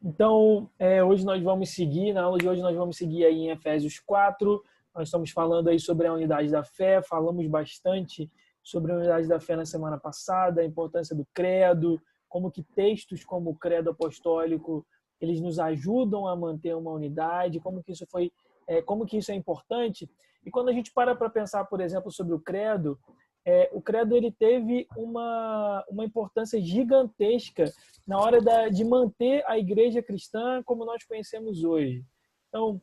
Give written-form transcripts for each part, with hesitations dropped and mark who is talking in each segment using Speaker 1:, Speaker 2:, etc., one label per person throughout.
Speaker 1: Então, hoje nós vamos seguir, na aula de hoje nós vamos seguir aí em Efésios 4. Nós estamos falando aí sobre a unidade da fé, falamos bastante sobre a unidade da fé na semana passada, a importância do credo, como que textos como o credo apostólico, eles nos ajudam a manter uma unidade, como que isso é importante. E quando a gente para pensar, por exemplo, sobre o credo ele teve uma importância gigantesca na hora de manter a igreja cristã como nós conhecemos hoje. Então,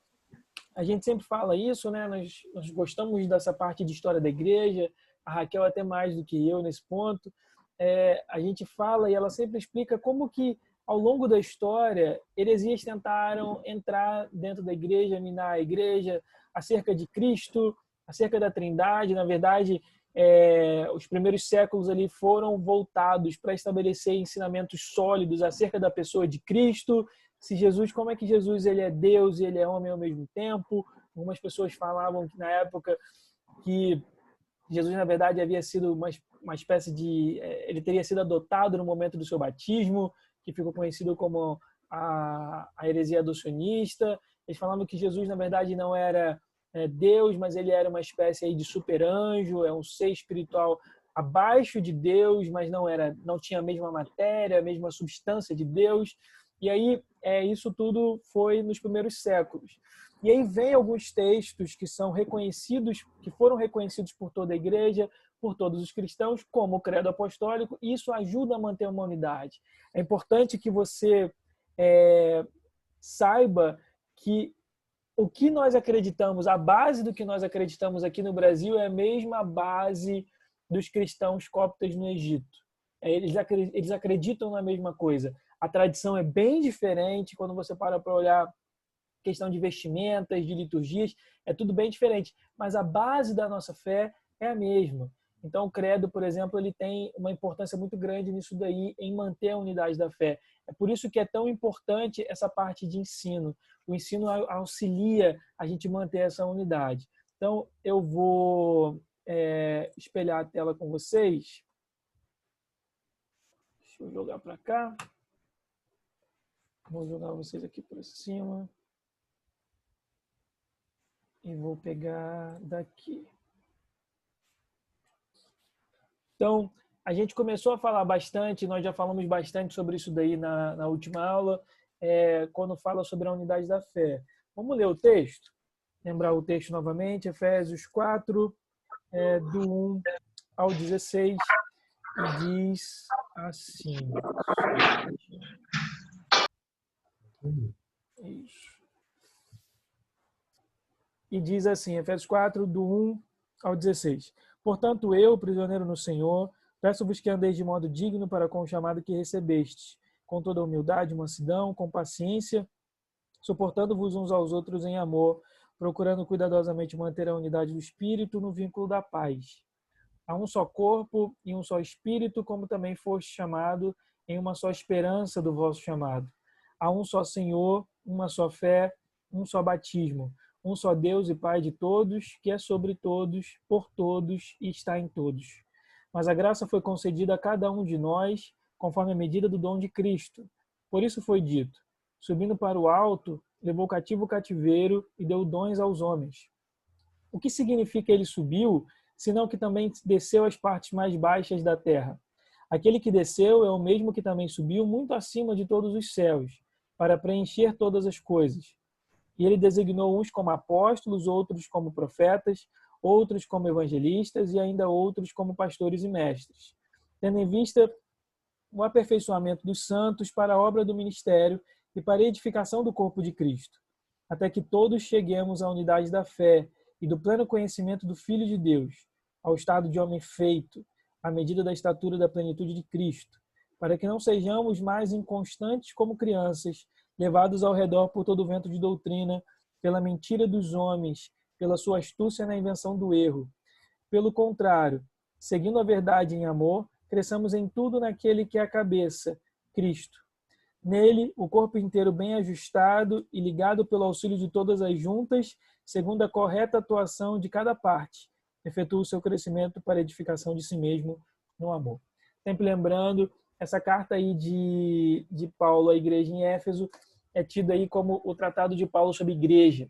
Speaker 1: a gente sempre fala isso, né? Nós gostamos dessa parte de história da igreja, a Raquel até mais do que eu nesse ponto. A gente fala e ela sempre explica como que, ao longo da história, heresias tentaram entrar dentro da igreja, minar a igreja, acerca de Cristo, acerca da Trindade. Na verdade, os primeiros séculos ali foram voltados para estabelecer ensinamentos sólidos acerca da pessoa de Cristo. Se Jesus, como é que Jesus ele é Deus e ele é homem ao mesmo tempo? Algumas pessoas falavam que na época que Jesus na verdade havia sido uma espécie de, ele teria sido adotado no momento do seu batismo, que ficou conhecido como a heresia adocionista. Eles falavam que Jesus na verdade não era Deus, mas ele era uma espécie aí de super-anjo, é um ser espiritual abaixo de Deus, mas não tinha a mesma matéria, a mesma substância de Deus. E aí, isso tudo foi nos primeiros séculos. E aí vem alguns textos que são reconhecidos, que foram reconhecidos por toda a igreja, por todos os cristãos, como o credo apostólico, e isso ajuda a manter uma unidade. É importante que você saiba que o que nós acreditamos, a base do que nós acreditamos aqui no Brasil é a mesma base dos cristãos coptas no Egito. Eles acreditam na mesma coisa. A tradição é bem diferente quando você para olhar questão de vestimentas, de liturgias, é tudo bem diferente. Mas a base da nossa fé é a mesma. Então, o credo, por exemplo, ele tem uma importância muito grande nisso daí, em manter a unidade da fé. É por isso que é tão importante essa parte de ensino. O ensino auxilia a gente manter essa unidade. Então, eu vou espelhar a tela com vocês. Deixa eu jogar para cá. Vou jogar vocês aqui para cima. E vou pegar daqui. Então, a gente começou a falar bastante, nós já falamos bastante sobre isso daí na última aula, quando fala sobre a unidade da fé. Vamos ler o texto? Lembrar o texto novamente, Efésios 4, do 1 ao 16, e diz assim. Isso. E diz assim, Efésios 4, do 1 ao 16. Portanto, eu, prisioneiro no Senhor, peço-vos que andeis de modo digno para com o chamado que recebestes, com toda humildade, mansidão, com paciência, suportando-vos uns aos outros em amor, procurando cuidadosamente manter a unidade do Espírito no vínculo da paz. Há um só corpo e um só Espírito, como também foste chamado em uma só esperança do vosso chamado. Há um só Senhor, uma só fé, um só batismo, um só Deus e Pai de todos, que é sobre todos, por todos e está em todos. Mas a graça foi concedida a cada um de nós, conforme a medida do dom de Cristo. Por isso foi dito, subindo para o alto, levou cativo o cativeiro e deu dons aos homens. O que significa ele subiu, senão que também desceu às partes mais baixas da terra? Aquele que desceu é o mesmo que também subiu muito acima de todos os céus, para preencher todas as coisas. E ele designou uns como apóstolos, outros como profetas, outros como evangelistas e ainda outros como pastores e mestres, tendo em vista o aperfeiçoamento dos santos para a obra do ministério e para a edificação do corpo de Cristo, até que todos cheguemos à unidade da fé e do pleno conhecimento do Filho de Deus, ao estado de homem feito, à medida da estatura da plenitude de Cristo, para que não sejamos mais inconstantes como crianças, levados ao redor por todo o vento de doutrina, pela mentira dos homens, pela sua astúcia na invenção do erro. Pelo contrário, seguindo a verdade em amor, cresçamos em tudo naquele que é a cabeça, Cristo. Nele, o corpo inteiro bem ajustado e ligado pelo auxílio de todas as juntas, segundo a correta atuação de cada parte, efetua o seu crescimento para a edificação de si mesmo no amor. Sempre lembrando, essa carta aí de Paulo à igreja em Éfeso, é tido aí como o Tratado de Paulo sobre igreja.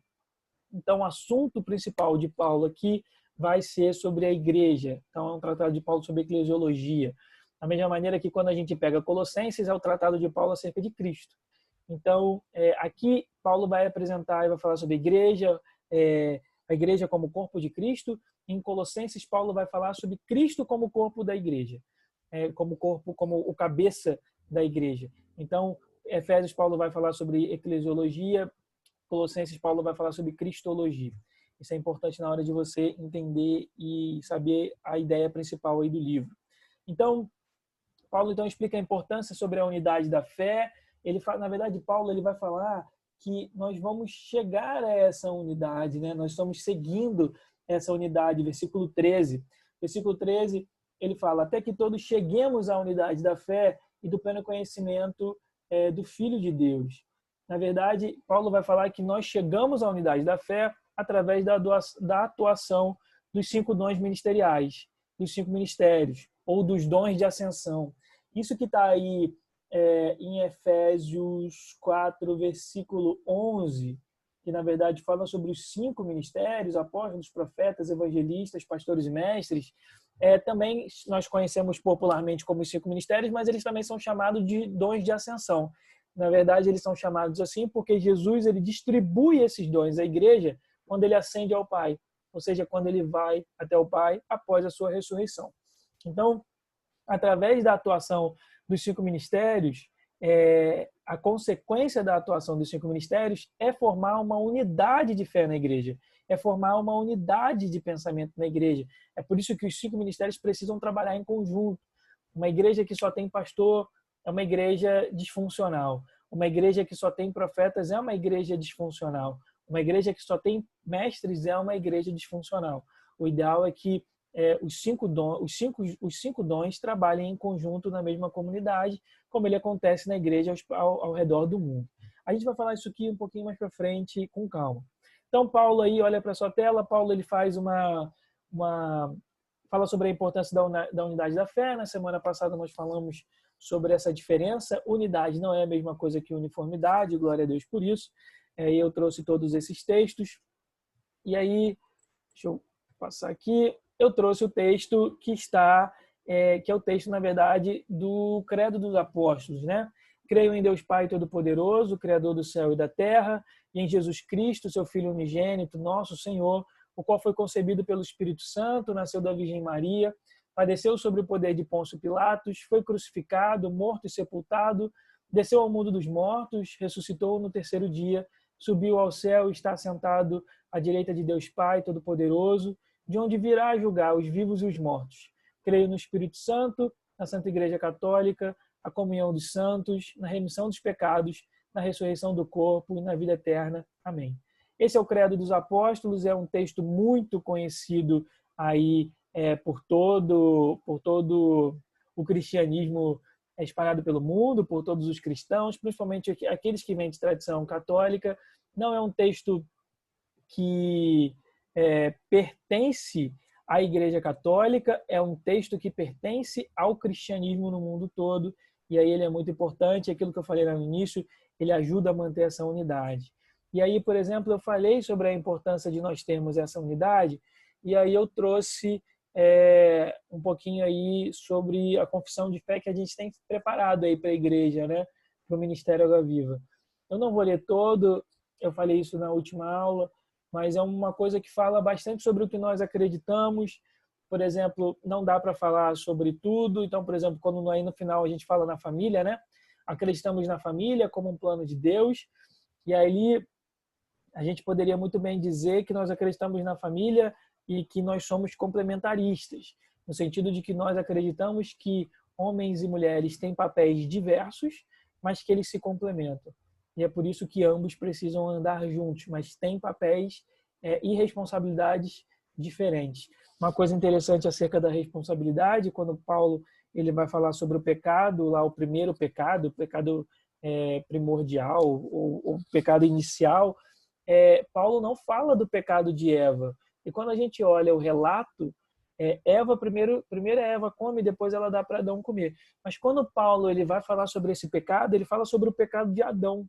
Speaker 1: Então, o assunto principal de Paulo aqui vai ser sobre a igreja. Então, é um tratado de Paulo sobre eclesiologia. Da mesma maneira que quando a gente pega Colossenses, é o tratado de Paulo acerca de Cristo. Então, aqui Paulo vai apresentar e vai falar sobre a igreja como corpo de Cristo. Em Colossenses, Paulo vai falar sobre Cristo como corpo da igreja, como corpo, como o cabeça da igreja. Então, Efésios, Paulo vai falar sobre eclesiologia. Colossenses, Paulo vai falar sobre cristologia. Isso é importante na hora de você entender e saber a ideia principal aí do livro. Então, Paulo então explica a importância sobre a unidade da fé. Ele fala, na verdade, Paulo ele vai falar que nós vamos chegar a essa unidade, né? Nós estamos seguindo essa unidade, versículo 13. Versículo 13, ele fala: até que todos cheguemos à unidade da fé e do pleno conhecimento do Filho de Deus. Na verdade, Paulo vai falar que nós chegamos à unidade da fé através da atuação dos 5 dons ministeriais, dos 5 ministérios, ou dos dons de ascensão. Isso que está aí em Efésios 4, versículo 11, que na verdade fala sobre os 5 ministérios, apóstolos, profetas, evangelistas, pastores e mestres. Também nós conhecemos popularmente como os 5 ministérios, mas eles também são chamados de dons de ascensão. Na verdade, eles são chamados assim porque Jesus ele distribui esses dons à igreja quando ele ascende ao Pai, ou seja, quando ele vai até o Pai após a sua ressurreição. Então, através da atuação dos 5 ministérios, a consequência da atuação dos 5 ministérios é formar uma unidade de fé na igreja, é formar uma unidade de pensamento na igreja. É por isso que os 5 ministérios precisam trabalhar em conjunto. Uma igreja que só tem pastor é uma igreja disfuncional. Uma igreja que só tem profetas é uma igreja disfuncional. Uma igreja que só tem mestres é uma igreja disfuncional. O ideal é que os cinco dons trabalhem em conjunto na mesma comunidade, como ele acontece na igreja ao redor do mundo. A gente vai falar isso aqui um pouquinho mais para frente, com calma. Então, Paulo aí, olha para a sua tela, Paulo ele faz fala sobre a importância da unidade da fé. Na semana passada nós falamos sobre essa diferença. Unidade não é a mesma coisa que uniformidade, glória a Deus por isso. Eu trouxe todos esses textos. E aí, deixa eu passar aqui. Eu trouxe o texto que é o texto, na verdade, do Credo dos Apóstolos, né? Creio em Deus Pai Todo-Poderoso, Criador do céu e da terra, e em Jesus Cristo, seu Filho unigênito, nosso Senhor, o qual foi concebido pelo Espírito Santo, nasceu da Virgem Maria, padeceu sob o poder de Pôncio Pilatos, foi crucificado, morto e sepultado, desceu ao mundo dos mortos, ressuscitou no terceiro dia, subiu ao céu e está sentado à direita de Deus Pai Todo-Poderoso, de onde virá julgar os vivos e os mortos. Creio no Espírito Santo, na Santa Igreja Católica, a comunhão dos santos, na remissão dos pecados, na ressurreição do corpo e na vida eterna. Amém. Esse é o Credo dos Apóstolos, é um texto muito conhecido aí por todo o cristianismo espalhado pelo mundo, por todos os cristãos, principalmente aqueles que vêm de tradição católica. Não é um texto que pertence à Igreja Católica, é um texto que pertence ao cristianismo no mundo todo, e aí ele é muito importante, aquilo que eu falei lá no início, ele ajuda a manter essa unidade. E aí, por exemplo, eu falei sobre a importância de nós termos essa unidade, e aí eu trouxe um pouquinho aí sobre a confissão de fé que a gente tem preparado aí para a igreja, né? Para o Ministério Água Viva. Eu não vou ler todo, eu falei isso na última aula, mas é uma coisa que fala bastante sobre o que nós acreditamos. Por exemplo, não dá para falar sobre tudo. Então, por exemplo, quando aí no final a gente fala na família, né? Acreditamos na família como um plano de Deus. E aí a gente poderia muito bem dizer que nós acreditamos na família e que nós somos complementaristas, no sentido de que nós acreditamos que homens e mulheres têm papéis diversos, mas que eles se complementam. E é por isso que ambos precisam andar juntos, mas têm papéis e responsabilidades diferentes. Uma coisa interessante acerca da responsabilidade, quando Paulo ele vai falar sobre o pecado, lá o primeiro pecado, o pecado primordial, ou o pecado inicial, Paulo não fala do pecado de Eva. E quando a gente olha o relato, primeiro Eva come, depois ela dá para Adão comer. Mas quando Paulo ele vai falar sobre esse pecado, ele fala sobre o pecado de Adão.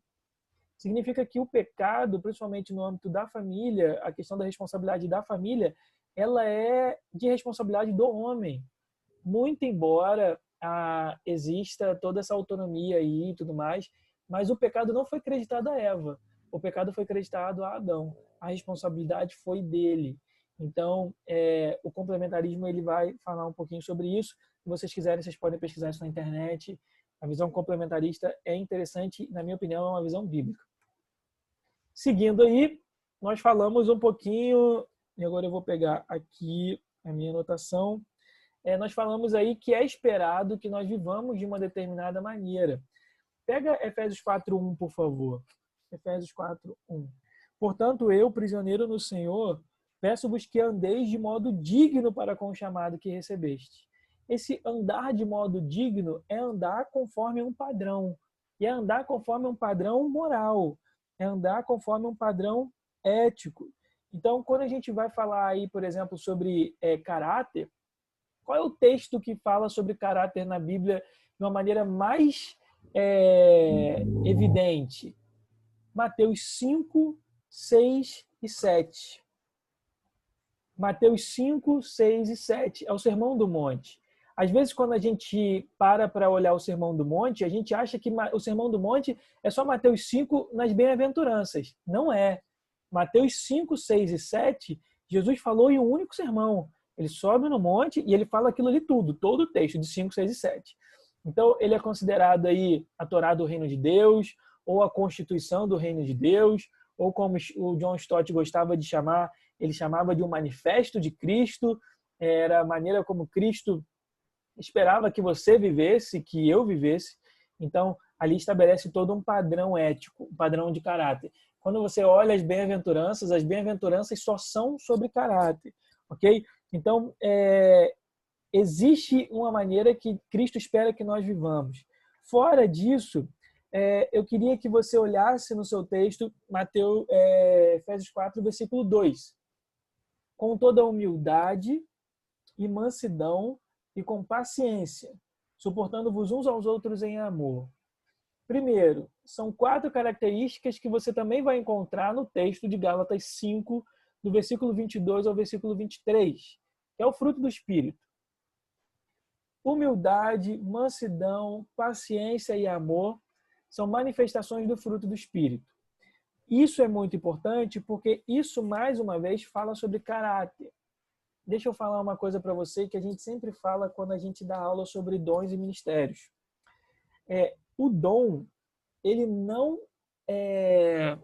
Speaker 1: significa que o pecado, principalmente no âmbito da família, a questão da responsabilidade da família, ela é de responsabilidade do homem. Muito embora exista toda essa autonomia aí e tudo mais, mas o pecado não foi creditado a Eva. O pecado foi creditado a Adão. A responsabilidade foi dele. Então, o complementarismo ele vai falar um pouquinho sobre isso. Se vocês quiserem, vocês podem pesquisar isso na internet. A visão complementarista é interessante, na minha opinião, é uma visão bíblica. Seguindo aí, nós falamos um pouquinho, e agora eu vou pegar aqui a minha anotação. Nós falamos aí que é esperado que nós vivamos de uma determinada maneira. Pega Efésios 4:1, por favor. Efésios 4:1. Portanto, eu, prisioneiro no Senhor, peço-vos que andeis de modo digno para com o chamado que recebeste. Esse andar de modo digno é andar conforme um padrão. E é andar conforme um padrão moral. É andar conforme um padrão ético. Então, quando a gente vai falar aí, por exemplo, sobre caráter, qual é o texto que fala sobre caráter na Bíblia de uma maneira mais evidente? Mateus 5, 6 e 7. Mateus 5, 6 e 7. É o Sermão do Monte. Às vezes, quando a gente para olhar o Sermão do Monte, a gente acha que o Sermão do Monte é só Mateus 5 nas bem-aventuranças. Não é. Mateus 5, 6 e 7, Jesus falou em um único sermão. Ele sobe no monte e ele fala aquilo ali tudo, todo o texto de 5, 6 e 7. Então, ele é considerado aí a Torá do Reino de Deus, ou a Constituição do Reino de Deus, ou como o John Stott gostava de chamar, ele chamava de um manifesto de Cristo, era a maneira como Cristo esperava que você vivesse, que eu vivesse. Então, ali estabelece todo um padrão ético, um padrão de caráter. Quando você olha as bem-aventuranças só são sobre caráter, ok? Então, existe uma maneira que Cristo espera que nós vivamos. Fora disso, eu queria que você olhasse no seu texto, Efésios 4, versículo 2. Com toda humildade e mansidão e com paciência, suportando-vos uns aos outros em amor. Primeiro, são 4 características que você também vai encontrar no texto de Gálatas 5, do versículo 22 ao versículo 23, que é o fruto do Espírito. Humildade, mansidão, paciência e amor são manifestações do fruto do Espírito. Isso é muito importante porque isso, mais uma vez, fala sobre caráter. Deixa eu falar uma coisa para você que a gente sempre fala quando a gente dá aula sobre dons e ministérios. O dom, ele não é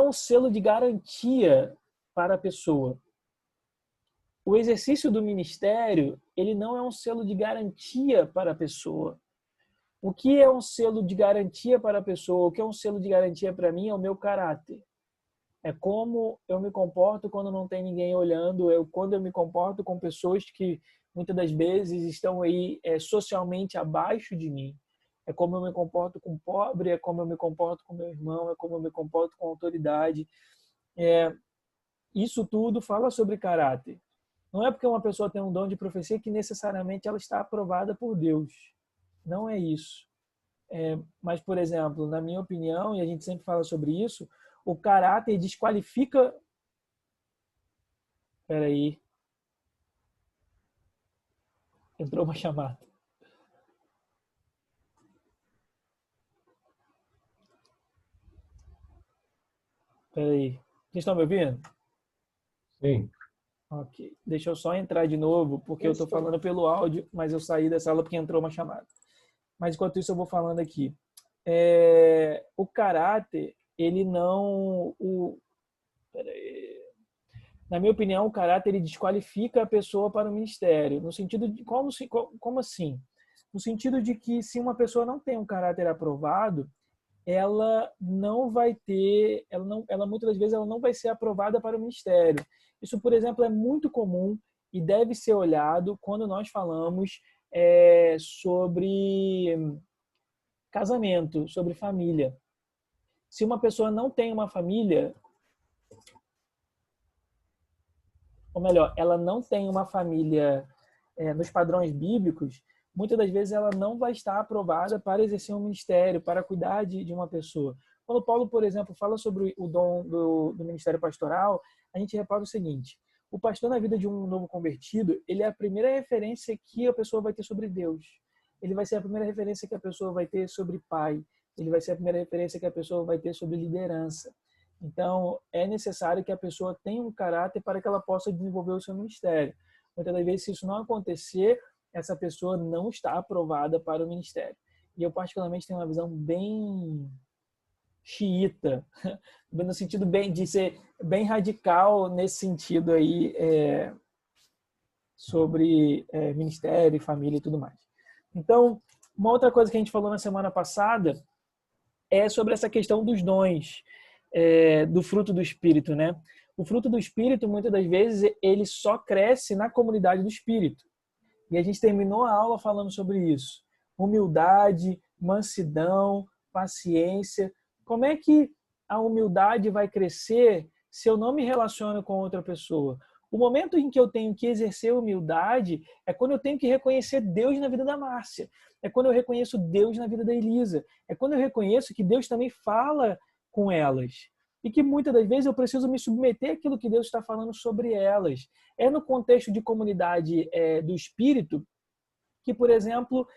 Speaker 1: um selo de garantia para a pessoa. O exercício do ministério, ele não é um selo de garantia para a pessoa. O que é um selo de garantia para a pessoa? O que é um selo de garantia para mim é o meu caráter. É como eu me comporto quando não tem ninguém olhando, quando eu me comporto com pessoas que muitas das vezes estão aí socialmente abaixo de mim. É como eu me comporto com o pobre, é como eu me comporto com meu irmão, é como eu me comporto com a autoridade. Isso tudo fala sobre caráter. Não é porque uma pessoa tem um dom de profecia que necessariamente ela está aprovada por Deus. Não é isso. Mas, por exemplo, na minha opinião, e a gente sempre fala sobre isso, o caráter desqualifica... Espera aí. Entrou uma chamada. Espera aí. Vocês estão me ouvindo?
Speaker 2: Sim.
Speaker 1: Ok. Deixa eu só entrar de novo, porque eu estou falando pelo áudio, mas eu saí da sala porque entrou uma chamada. Mas enquanto isso eu vou falando aqui. O caráter, ele não... Na minha opinião, o caráter ele desqualifica a pessoa para o ministério. No sentido de... Como assim? No sentido de que se uma pessoa não tem um caráter aprovado, ela não vai ter... Ela muitas das vezes ela não vai ser aprovada para o ministério. Isso, por exemplo, é muito comum e deve ser olhado quando nós falamos sobre casamento, sobre família. Se uma pessoa não tem uma família, ou melhor, ela não tem uma família nos padrões bíblicos, muitas das vezes ela não vai estar aprovada para exercer um ministério, para cuidar de uma pessoa. Quando Paulo, por exemplo, fala sobre o dom do ministério pastoral, a gente repara o seguinte: o pastor na vida de um novo convertido, ele é a primeira referência que a pessoa vai ter sobre Deus. Ele vai ser a primeira referência que a pessoa vai ter sobre pai. Ele vai ser a primeira referência que a pessoa vai ter sobre liderança. Então, é necessário que a pessoa tenha um caráter para que ela possa desenvolver o seu ministério. Muitas das vezes, se isso não acontecer, essa pessoa não está aprovada para o ministério. E eu, particularmente, tenho uma visão bem xiita, no sentido de ser bem radical nesse sentido aí, sobre ministério, família e tudo mais. Então, uma outra coisa que a gente falou na semana passada é sobre essa questão dos dons, do fruto do Espírito, né? O fruto do Espírito, muitas das vezes, ele só cresce na comunidade do Espírito. E a gente terminou a aula falando sobre isso. Humildade, mansidão, paciência. Como é que a humildade vai crescer se eu não me relaciono com outra pessoa? O momento em que eu tenho que exercer humildade é quando eu tenho que reconhecer Deus na vida da Márcia. É quando eu reconheço Deus na vida da Elisa. É quando eu reconheço que Deus também fala com elas. E que muitas das vezes eu preciso me submeter àquilo que Deus está falando sobre elas. É no contexto de comunidade do Espírito que, por exemplo,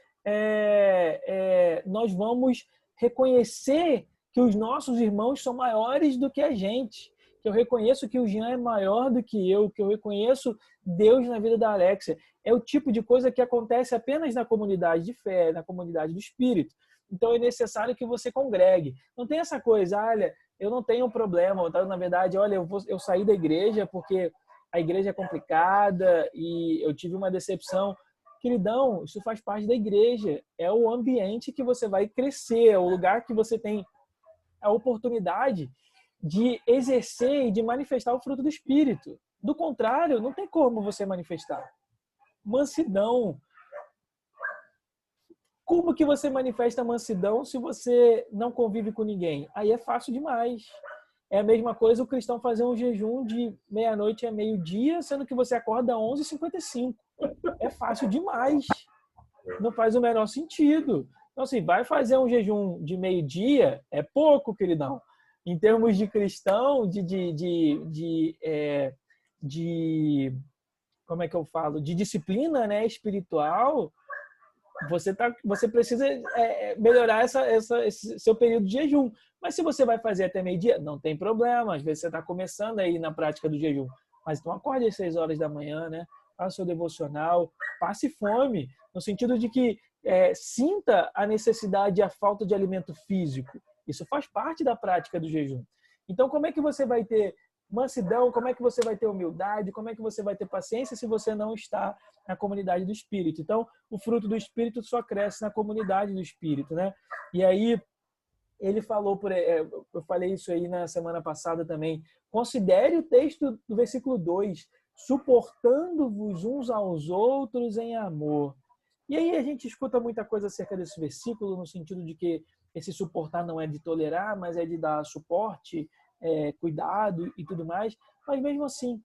Speaker 1: nós vamos reconhecer que os nossos irmãos são maiores do que a gente. Que eu reconheço que o Jean é maior do que eu reconheço Deus na vida da Alexia. É o tipo de coisa que acontece apenas na comunidade de fé, na comunidade do Espírito. Então é necessário que você congregue. Não tem essa coisa, olha, eu não tenho problema. Na verdade, olha, eu saí da igreja porque a igreja é complicada e eu tive uma decepção. Queridão, isso faz parte da igreja. É o ambiente que você vai crescer, é o lugar que você tem a oportunidade de exercer e de manifestar o fruto do Espírito. Do contrário, não tem como você manifestar. Mansidão. Como que você manifesta mansidão se você não convive com ninguém? Aí é fácil demais. É a mesma coisa o cristão fazer um jejum de meia-noite a meio-dia, sendo que você acorda às 11h55. É fácil demais. Não faz o menor sentido. Então, assim, vai fazer um jejum de meio-dia, é pouco, queridão. Em termos de cristão, como é que eu falo? De disciplina, né, espiritual, você precisa melhorar esse seu período de jejum. Mas se você vai fazer até meio-dia, não tem problema. Às vezes você está começando aí na prática do jejum. Mas então acorde às 6 horas da manhã, né? Faça o seu devocional, passe fome, no sentido de que sinta a necessidade e a falta de alimento físico. Isso faz parte da prática do jejum. Então, como é que você vai ter mansidão, como é que você vai ter humildade, como é que você vai ter paciência se você não está na comunidade do Espírito? Então, o fruto do Espírito só cresce na comunidade do Espírito, né? E aí, ele falou, eu falei isso aí na semana passada também, considere o texto do versículo 2, suportando-vos uns aos outros em amor. E aí a gente escuta muita coisa acerca desse versículo, no sentido de que esse suportar não é de tolerar, mas é de dar suporte, cuidado e tudo mais. Mas mesmo assim,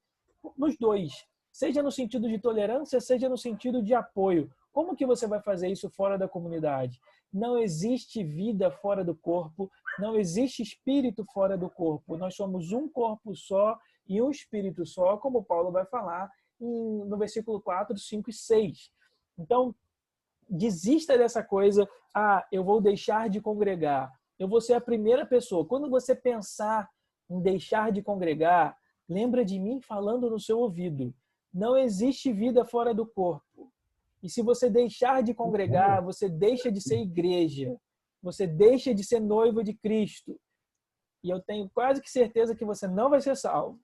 Speaker 1: nos dois, seja no sentido de tolerância, seja no sentido de apoio. Como que você vai fazer isso fora da comunidade? Não existe vida fora do corpo, não existe espírito fora do corpo. Nós somos um corpo só e um espírito só, como Paulo vai falar no versículo 4, 5 e 6. Então, desista dessa coisa, eu vou deixar de congregar, eu vou ser a primeira pessoa. Quando você pensar em deixar de congregar, lembra de mim falando no seu ouvido. Não existe vida fora do corpo. E se você deixar de congregar, você deixa de ser igreja. Você deixa de ser noivo de Cristo. E eu tenho quase que certeza que você não vai ser salvo.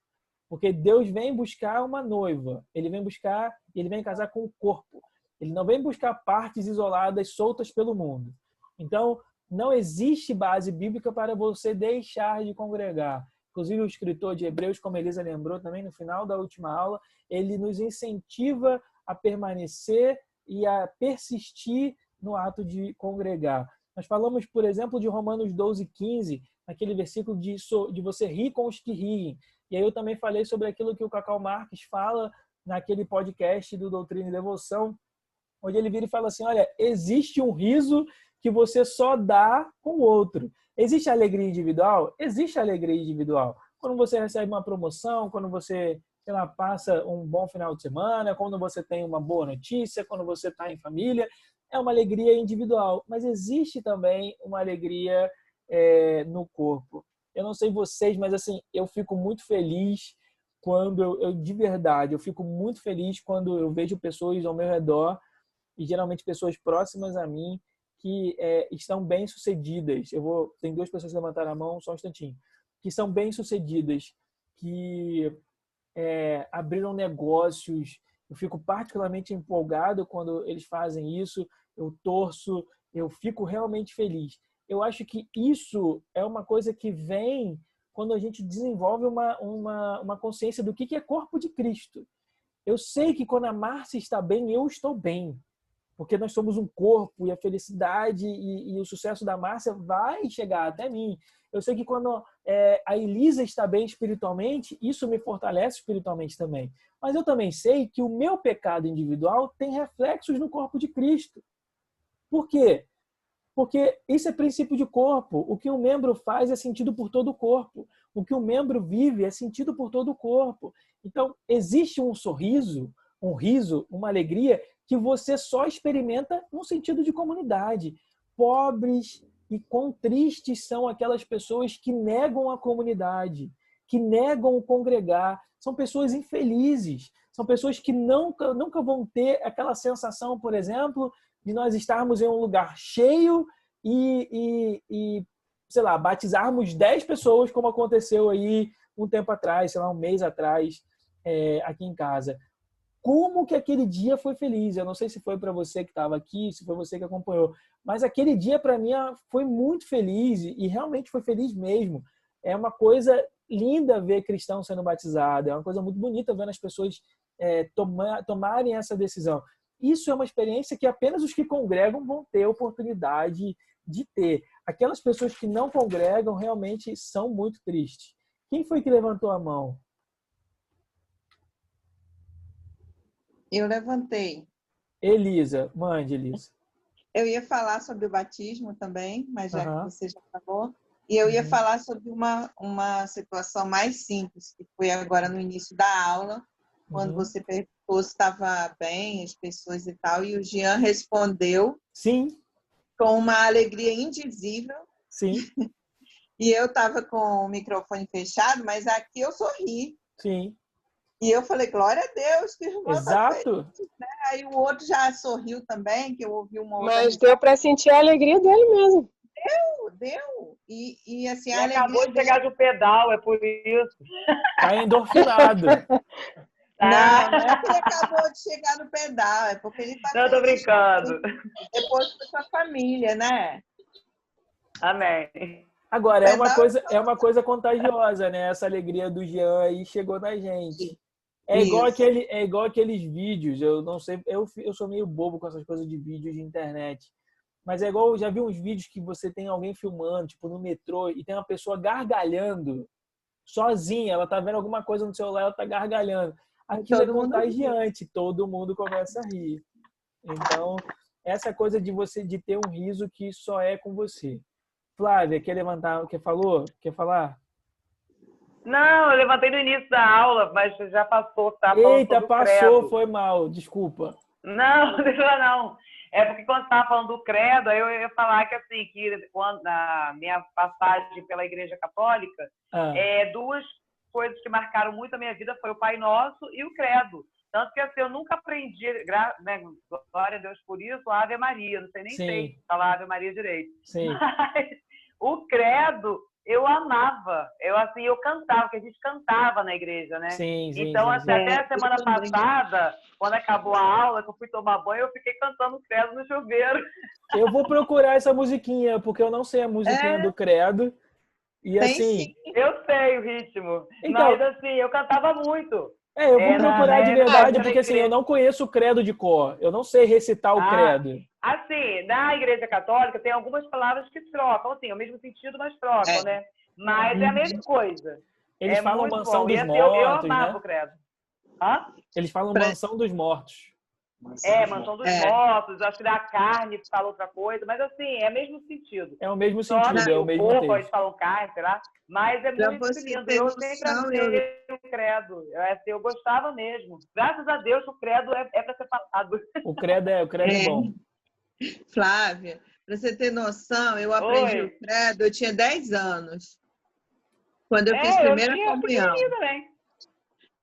Speaker 1: Porque Deus vem buscar uma noiva. Ele vem casar com o corpo. Ele não vem buscar partes isoladas, soltas pelo mundo. Então, não existe base bíblica para você deixar de congregar. Inclusive, o escritor de Hebreus, como a Elisa lembrou também no final da última aula, ele nos incentiva a permanecer e a persistir no ato de congregar. Nós falamos, por exemplo, de Romanos 12:15, naquele versículo de você rir com os que riem. E aí eu também falei sobre aquilo que o Cacau Marques fala naquele podcast do Doutrina e Devoção, onde ele vira e fala assim, olha, existe um riso que você só dá com o outro. Existe alegria individual? Existe alegria individual. Quando você recebe uma promoção, quando você, sei lá, passa um bom final de semana, quando você tem uma boa notícia, quando você está em família, é uma alegria individual. Mas existe também uma alegria no corpo. Eu não sei vocês, mas assim, eu fico muito feliz quando de verdade, eu fico muito feliz quando eu vejo pessoas ao meu redor e geralmente pessoas próximas a mim que estão bem-sucedidas. Tem duas pessoas que levantaram a mão, só um instantinho, que são bem-sucedidas, que abriram negócios. Eu fico particularmente empolgado quando eles fazem isso, eu torço, eu fico realmente feliz. Eu acho que isso é uma coisa que vem quando a gente desenvolve uma consciência do que é corpo de Cristo. Eu sei que quando a Márcia está bem, eu estou bem, porque nós somos um corpo e a felicidade e o sucesso da Márcia vai chegar até mim. Eu sei que quando a Elisa está bem espiritualmente, isso me fortalece espiritualmente também. Mas eu também sei que o meu pecado individual tem reflexos no corpo de Cristo. Por quê? Porque isso é princípio de corpo. O que um membro faz é sentido por todo o corpo. O que um membro vive é sentido por todo o corpo. Então, existe um sorriso, um riso, uma alegria que você só experimenta no sentido de comunidade. Pobres e quão tristes são aquelas pessoas que negam a comunidade, que negam o congregar. São pessoas infelizes. São pessoas que nunca vão ter aquela sensação, por exemplo, de nós estarmos em um lugar cheio e sei lá, batizarmos 10 pessoas, como aconteceu aí um tempo atrás, sei lá, um mês atrás, aqui em casa. Como que aquele dia foi feliz? Eu não sei se foi para você que estava aqui, se foi você que acompanhou, mas aquele dia para mim foi muito feliz e realmente foi feliz mesmo. É uma coisa linda ver cristão sendo batizado, é uma coisa muito bonita vendo as pessoas tomarem essa decisão. Isso é uma experiência que apenas os que congregam vão ter oportunidade de ter. Aquelas pessoas que não congregam realmente são muito tristes. Quem foi que levantou a mão?
Speaker 3: Eu levantei.
Speaker 1: Elisa, mande, Elisa.
Speaker 3: Eu ia falar sobre o batismo também, mas já que você já falou. E eu ia falar sobre uma situação mais simples, que foi agora no início da aula, quando você perguntou se estava bem, as pessoas e tal, e o Jean respondeu
Speaker 1: Sim.
Speaker 3: Com uma alegria indizível.
Speaker 1: Sim.
Speaker 3: E eu estava com o microfone fechado, mas aqui eu sorri.
Speaker 1: Sim.
Speaker 3: E eu falei, glória a Deus, que irmã
Speaker 1: Exato.
Speaker 3: Tá feliz, né? Aí o outro já sorriu também, que eu ouvi uma outra
Speaker 4: Mas deu para sentir a alegria dele mesmo.
Speaker 3: Deu. E assim,
Speaker 5: ele acabou de chegar do pedal, é por isso.
Speaker 1: Tá endorfinado.
Speaker 3: Não, não é que ele acabou de chegar no pedal, é porque ele tá
Speaker 5: Não, tô brincando.
Speaker 3: Depois foi com a família, né?
Speaker 5: Amém.
Speaker 1: Agora, é uma coisa contagiosa, né? Essa alegria do Jean aí chegou na gente. É igual aqueles vídeos, eu não sei, eu sou meio bobo com essas coisas de vídeos de internet. Mas é igual, já vi uns vídeos que você tem alguém filmando, tipo no metrô, e tem uma pessoa gargalhando sozinha, ela tá vendo alguma coisa no celular, ela tá gargalhando. Aquilo é contagiante, todo mundo começa a rir. Então, essa coisa de ter um riso que só é com você. Flávia, quer falar?
Speaker 5: Não, eu levantei no início da aula, mas já passou, tá?
Speaker 1: Eita, passou, foi mal, desculpa.
Speaker 5: Não, não. É porque quando você estava falando do credo, aí eu ia falar que assim, que quando, na minha passagem pela Igreja Católica, duas coisas que marcaram muito a minha vida foi o Pai Nosso e o credo. Tanto que assim, eu nunca aprendi, né, glória a Deus por isso, a Ave Maria. Não sei nem sei falar Ave Maria direito.
Speaker 1: Sim.
Speaker 5: Mas o credo eu amava. Eu cantava, porque a gente cantava na igreja, né?
Speaker 1: Sim,
Speaker 5: então, até a semana passada, quando acabou a aula, que eu fui tomar banho, eu fiquei cantando o credo no chuveiro.
Speaker 1: Eu vou procurar essa musiquinha, porque eu não sei a musiquinha do credo. E assim...
Speaker 5: Eu sei o ritmo.
Speaker 1: Então,
Speaker 5: mas assim, eu cantava muito.
Speaker 1: Eu vou procurar de verdade, porque assim, eu não conheço o credo de cor. Eu não sei recitar o credo.
Speaker 5: Assim, na Igreja Católica tem algumas palavras que trocam, assim, é o mesmo sentido, mas trocam, né? Mas é a mesma coisa.
Speaker 1: Eles falam mansão
Speaker 5: bom.
Speaker 1: dos
Speaker 5: Assim,
Speaker 1: mortos,
Speaker 5: eu amava
Speaker 1: né?
Speaker 5: o credo.
Speaker 1: Eles falam mansão dos mortos.
Speaker 5: mansão dos mortos, acho que da carne fala outra coisa, mas assim, é o mesmo sentido.
Speaker 1: É o mesmo sentido, é o mesmo
Speaker 5: corpo,
Speaker 1: texto.
Speaker 5: Eles falam carne, sei lá, mas é muito lindo. Eu sempre amei o credo. Eu gostava mesmo. Graças a Deus, o credo é para ser passado.
Speaker 1: O credo é bom.
Speaker 3: Flávia, para você ter noção, eu aprendi o credo, eu tinha 10 anos. Quando eu fiz primeira comunhão.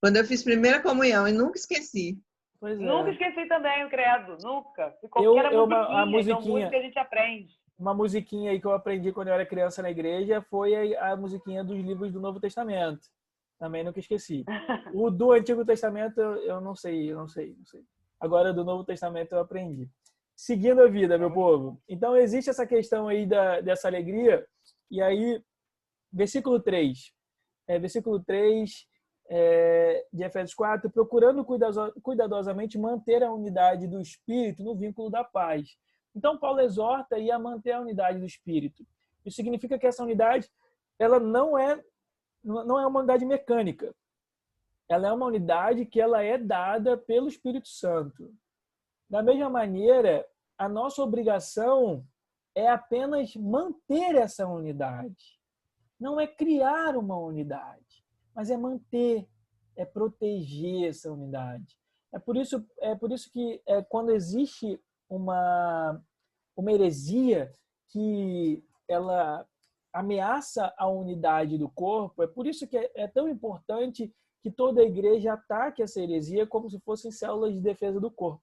Speaker 3: Quando eu fiz primeira comunhão, e nunca esqueci.
Speaker 1: Pois é.
Speaker 5: Nunca esqueci também o credo, nunca. Ficou era
Speaker 1: a musiquinha,
Speaker 5: música que a gente aprende.
Speaker 1: Uma musiquinha aí que eu aprendi quando eu era criança na igreja foi a musiquinha dos livros do Novo Testamento. Também nunca esqueci. O do Antigo Testamento eu não sei. Agora do Novo Testamento eu aprendi. Seguindo a vida, meu povo. Então existe essa questão aí dessa alegria. E aí, versículo 3. Versículo 3 de Efésios 4, procurando cuidadosamente manter a unidade do Espírito no vínculo da paz. Então, Paulo exorta a manter a unidade do Espírito. Isso significa que essa unidade ela não é uma unidade mecânica. Ela é uma unidade que ela é dada pelo Espírito Santo. Da mesma maneira, a nossa obrigação é apenas manter essa unidade. Não é criar uma unidade, mas é manter, é proteger essa unidade. É por isso que quando existe uma heresia que ela ameaça a unidade do corpo, é por isso que é tão importante que toda a igreja ataque essa heresia como se fossem células de defesa do corpo.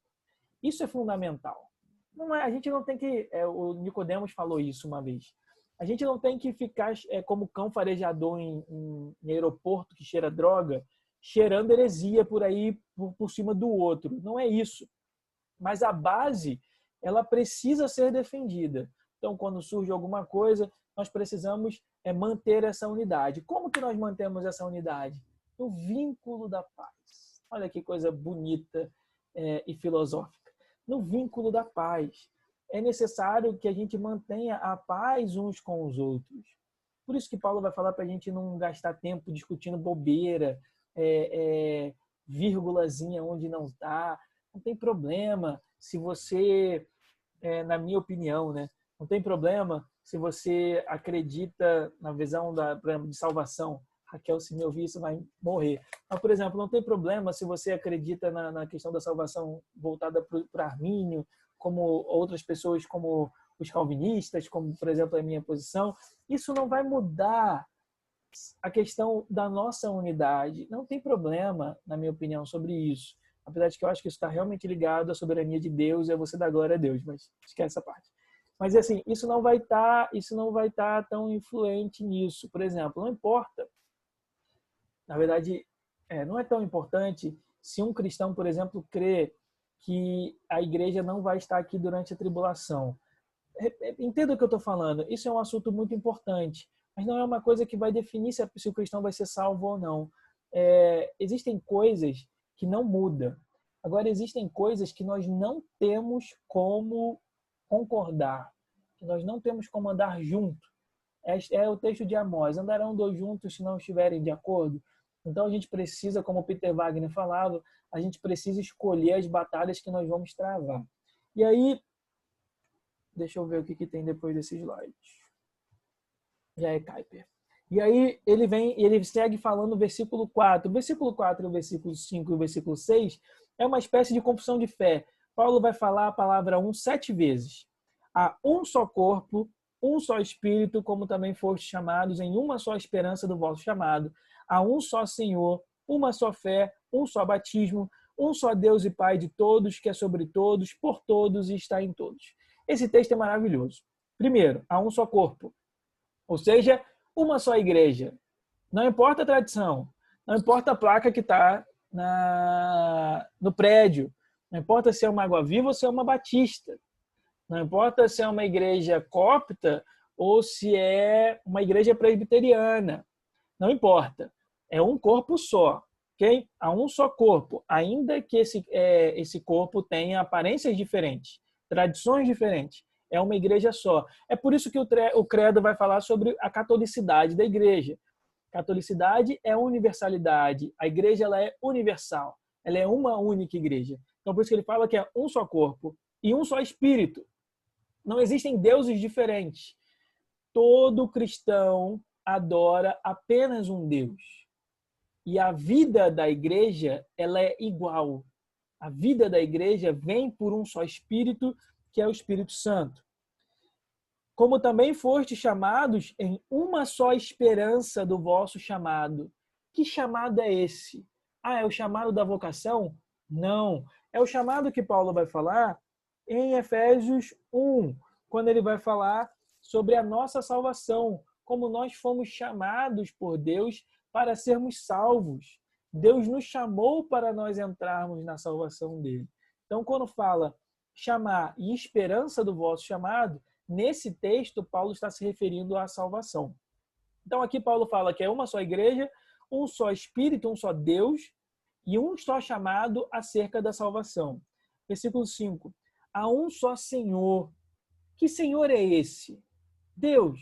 Speaker 1: Isso é fundamental. A gente não tem que... o Nicodemos falou isso uma vez. A gente não tem que ficar como cão farejador em aeroporto que cheira droga, cheirando heresia por aí, por cima do outro. Não é isso. Mas a base, ela precisa ser defendida. Então, quando surge alguma coisa, nós precisamos manter essa unidade. Como que nós mantemos essa unidade? No vínculo da paz. Olha que coisa bonita e filosófica. No vínculo da paz. É necessário que a gente mantenha a paz uns com os outros. Por isso que Paulo vai falar para a gente não gastar tempo discutindo bobeira, vírgulazinha onde não está. Não tem problema se você, na minha opinião, né? Não tem problema se você acredita na visão de salvação. Raquel, se me ouvir, isso vai morrer. Mas, por exemplo, não tem problema se você acredita na questão da salvação voltada para Armínio, como outras pessoas, como os calvinistas, como, por exemplo, a minha posição. Isso não vai mudar a questão da nossa unidade. Não tem problema, na minha opinião, sobre isso. Apesar de que eu acho que isso está realmente ligado à soberania de Deus e a você dar glória a Deus, mas esquece essa parte. Mas, assim, isso não vai estar tão influente nisso. Por exemplo, não importa. Na verdade, não é tão importante se um cristão, por exemplo, crê que a igreja não vai estar aqui durante a tribulação. Entenda o que eu estou falando. Isso é um assunto muito importante, mas não é uma coisa que vai definir se o cristão vai ser salvo ou não. Existem coisas que não mudam. Agora, existem coisas que nós não temos como concordar, que nós não temos como andar junto. É o texto de Amós. Andarão dois juntos se não estiverem de acordo? Então, a gente precisa, como o Peter Wagner falava, a gente precisa escolher as batalhas que nós vamos travar. E aí, deixa eu ver o que tem depois desse slide. Já é Kuyper. E aí, ele segue falando no versículo 4. O versículo 4, o versículo 5 e o versículo 6 é uma espécie de confissão de fé. Paulo vai falar a palavra 1 7 vezes. Há um só corpo, um só Espírito, como também fostes chamados em uma só esperança do vosso chamado. Há um só Senhor, uma só fé, um só batismo, um só Deus e Pai de todos, que é sobre todos, por todos e está em todos. Esse texto é maravilhoso. Primeiro, há um só corpo, ou seja, uma só igreja. Não importa a tradição, não importa a placa que está no prédio, não importa se é uma Água Viva ou se é uma Batista, não importa se é uma igreja cópita ou se é uma igreja presbiteriana, não importa. É um corpo só, ok? Há um só corpo, ainda que esse corpo tenha aparências diferentes, tradições diferentes. É uma igreja só. É por isso que o credo vai falar sobre a catolicidade da igreja. Catolicidade é universalidade. A igreja ela é universal. Ela é uma única igreja. Então, por isso que ele fala que é um só corpo e um só espírito. Não existem deuses diferentes. Todo cristão adora apenas um Deus. E a vida da igreja, ela é igual. A vida da igreja vem por um só Espírito, que é o Espírito Santo. Como também fostes chamados em uma só esperança do vosso chamado. Que chamado é esse? É o chamado da vocação? Não. É o chamado que Paulo vai falar em Efésios 1, quando ele vai falar sobre a nossa salvação, como nós fomos chamados por Deus para sermos salvos. Deus nos chamou para nós entrarmos na salvação dele. Então, quando fala chamar e esperança do vosso chamado, nesse texto, Paulo está se referindo à salvação. Então, aqui Paulo fala que é uma só igreja, um só Espírito, um só Deus e um só chamado acerca da salvação. Versículo 5. Há um só Senhor. Que Senhor é esse? Deus.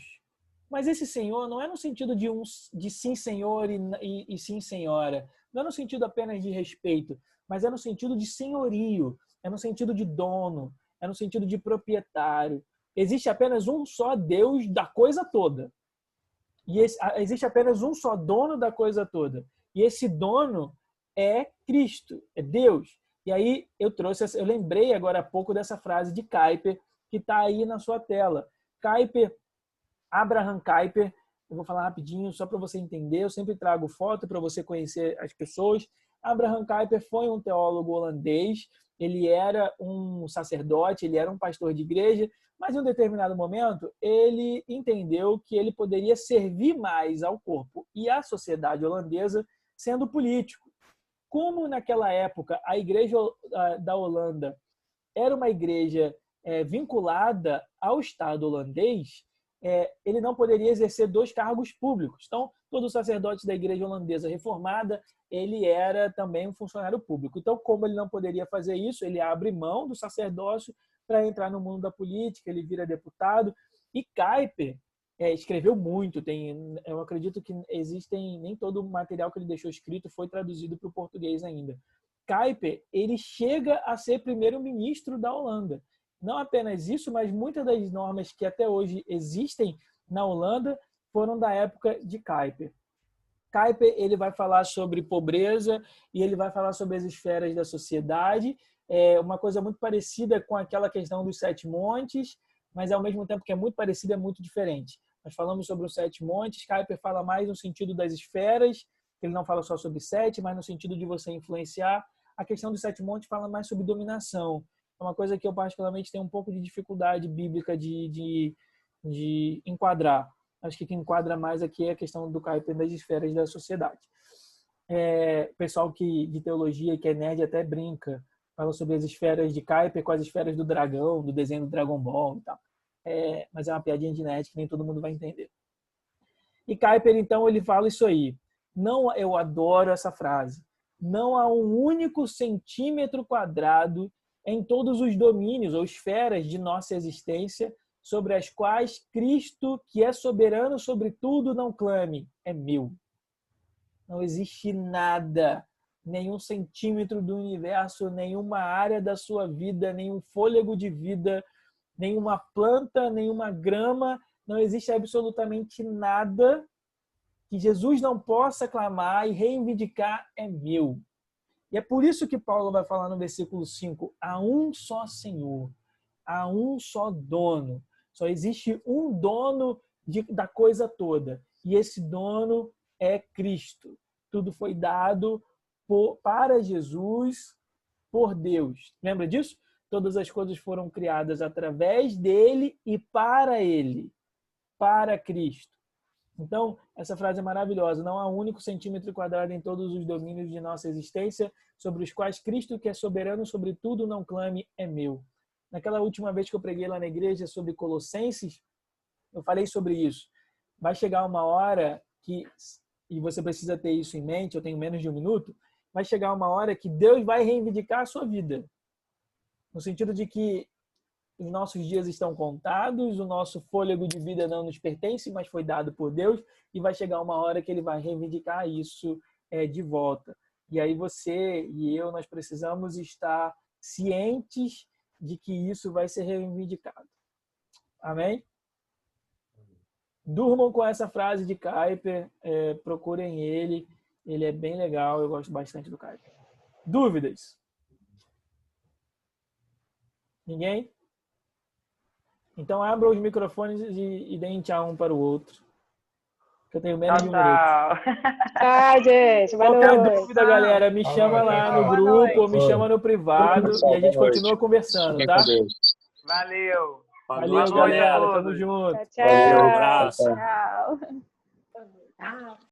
Speaker 1: Mas esse Senhor não é no sentido de sim, Senhor e sim, Senhora. Não é no sentido apenas de respeito, mas é no sentido de senhorio, é no sentido de dono, é no sentido de proprietário. Existe apenas um só Deus da coisa toda. E existe apenas um só dono da coisa toda. E esse dono é Cristo, é Deus. E aí eu lembrei agora há pouco dessa frase de Kuyper, que está aí na sua tela. Abraham Kuyper, eu vou falar rapidinho só para você entender, eu sempre trago foto para você conhecer as pessoas. Abraham Kuyper foi um teólogo holandês, ele era um sacerdote, ele era um pastor de igreja, mas em um determinado momento ele entendeu que ele poderia servir mais ao corpo e à sociedade holandesa sendo político. Como naquela época a igreja da Holanda era uma igreja vinculada ao Estado holandês, ele não poderia exercer 2 cargos públicos. Então, todo sacerdote da igreja holandesa reformada, ele era também um funcionário público. Então, como ele não poderia fazer isso, ele abre mão do sacerdócio para entrar no mundo da política, ele vira deputado. E Kuyper escreveu muito. Eu acredito que nem todo o material que ele deixou escrito foi traduzido para o português ainda. Kuyper, ele chega a ser primeiro-ministro da Holanda. Não apenas isso, mas muitas das normas que até hoje existem na Holanda foram da época de Kuyper. Kuyper, ele vai falar sobre pobreza e ele vai falar sobre as esferas da sociedade, uma coisa muito parecida com aquela questão dos 7 montes, mas ao mesmo tempo que é muito parecida, é muito diferente. Nós falamos sobre os 7 montes, Kuyper fala mais no sentido das esferas, ele não fala só sobre 7, mas no sentido de você influenciar. A questão dos 7 montes fala mais sobre dominação. É uma coisa que eu particularmente tenho um pouco de dificuldade bíblica de enquadrar. Acho que o que enquadra mais aqui é a questão do Kuyper das esferas da sociedade. Pessoal de teologia que é nerd até brinca, fala sobre as esferas de Kuyper com as esferas do dragão, do desenho do Dragon Ball e tal. Mas é uma piadinha de nerd que nem todo mundo vai entender. E Kuyper, então, ele fala isso aí. Eu adoro essa frase. Não há um único centímetro quadrado em todos os domínios ou esferas de nossa existência sobre as quais Cristo, que é soberano sobre tudo, não clame, é meu. Não existe nada, nenhum centímetro do universo, nenhuma área da sua vida, nenhum fôlego de vida, nenhuma planta, nenhuma grama, não existe absolutamente nada que Jesus não possa clamar e reivindicar, é meu. E é por isso que Paulo vai falar no versículo 5, há um só Senhor, há um só dono. Só existe um dono da coisa toda. E esse dono é Cristo. Tudo foi dado para Jesus, por Deus. Lembra disso? Todas as coisas foram criadas através dele e para ele, para Cristo. Então, essa frase é maravilhosa. Não há um único centímetro quadrado em todos os domínios de nossa existência, sobre os quais Cristo, que é soberano sobre tudo, não clame, é meu. Naquela última vez que eu preguei lá na igreja sobre Colossenses, eu falei sobre isso. Vai chegar uma hora que, e você precisa ter isso em mente, eu tenho menos de 1 minuto, vai chegar uma hora que Deus vai reivindicar a sua vida. No sentido de que os nossos dias estão contados, o nosso fôlego de vida não nos pertence, mas foi dado por Deus, e vai chegar uma hora que ele vai reivindicar isso de volta. E aí você e eu, nós precisamos estar cientes de que isso vai ser reivindicado. Amém? Durmam com essa frase de Kuyper, procurem ele é bem legal, eu gosto bastante do Kuyper. Dúvidas? Ninguém? Então abra os microfones e deem tchau um para o outro. Que eu tenho menos de um minuto.
Speaker 4: Tchau, gente.
Speaker 1: Qualquer dúvida, galera, me chama lá no grupo ou me chama no privado e a gente continua conversando, tá?
Speaker 5: Valeu.
Speaker 1: Valeu, galera. Tamo junto.
Speaker 4: Tchau.
Speaker 6: Valeu, um abraço.
Speaker 4: Tchau.
Speaker 6: Tchau.